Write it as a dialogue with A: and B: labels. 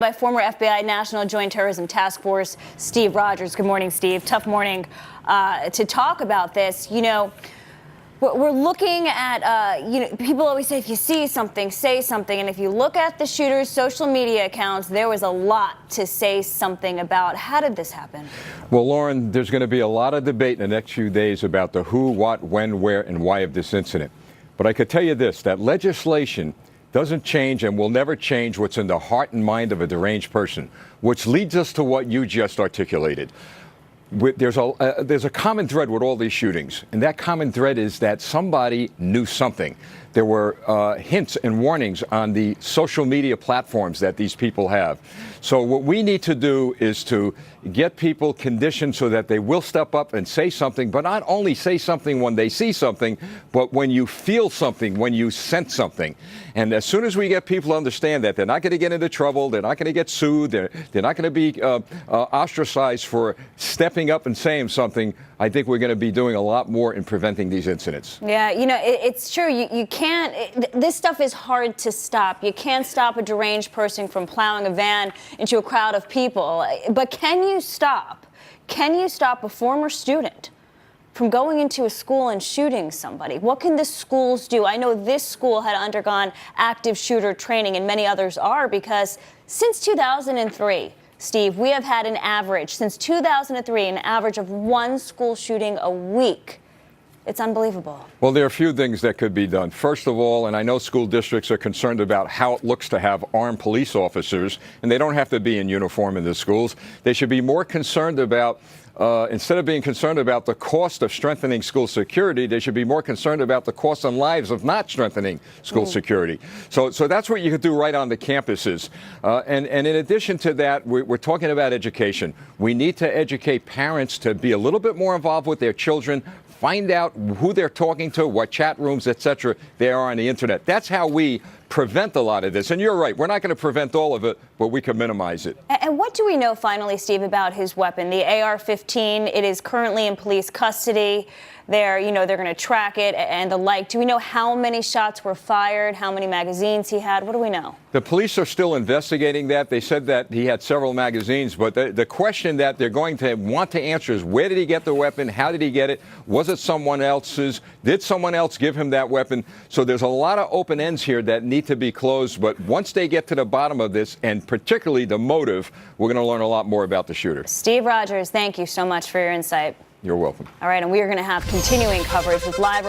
A: By former FBI National Joint Terrorism Task Force Steve Rogers. Good morning, Steve. Tough morning to talk about this. You know, we're looking at, people always say if you see something, say something. And if you look at the shooter's social media accounts, there was a lot to say something about. How did this happen?
B: Well, Lauren, there's going to be a lot of debate in the next few days about the who, what, when, where, and why of this incident. But I could tell you this, that legislation doesn't change and will never change what's in the heart and mind of a deranged person, which leads us to what you just articulated. There's a common thread with all these shootings, and that common thread is that somebody knew something. There were hints and warnings on the social media platforms that these people have. So what we need to do is to get people conditioned so that they will step up and say something, but not only say something when they see something, but when you feel something, when you sense something. And as soon as we get people to understand that they're not going to get into trouble, they're not going to get sued, they're not going to be ostracized for stepping up and saying something, I think we're going to be doing a lot more in preventing these incidents.
A: Yeah, you know, it's true. You can't, this stuff is hard to stop. You can't stop a deranged person from plowing a van into a crowd of people. But can you stop? Can you stop a former student from going into a school and shooting somebody? What can the schools do? I know this school had undergone active shooter training, and many others are, because since 2003, Steve, we have had an average, since 2003, an average of one school shooting a week. It's unbelievable.
B: Well, there are a few things that could be done. First of all, and I know school districts are concerned about how it looks to have armed police officers, and they don't have to be in uniform in the schools. They should be more concerned about, instead of being concerned about the cost of strengthening school security, they should be more concerned about the cost and lives of not strengthening school security. So that's what you could do right on the campuses. And in addition to that, we're talking about education. We need to educate parents to be a little bit more involved with their children, find out who they're talking to, what chat rooms, etc. they are on the internet. That's how we prevent a lot of this. And you're right, we're not going to prevent all of it, but we can minimize it.
A: And what do we know, finally, Steve, about his weapon, the AR-15? It is currently in police custody. They're going to track it and the like. Do we know how many shots were fired, how many magazines he had? What do we know?
B: The police are still investigating that. They said that he had several magazines, but the question that they're going to want to answer is, where did he get the weapon? How did he get it? Was it someone else's? Did someone else give him that weapon? So there's a lot of open ends here that need to be closed. But once they get to the bottom of this, and particularly the motive, we're going to learn a lot more about the shooter.
A: Steve Rogers, thank you so much for your insight.
B: You're welcome.
A: All right, and we are going to have continuing coverage with live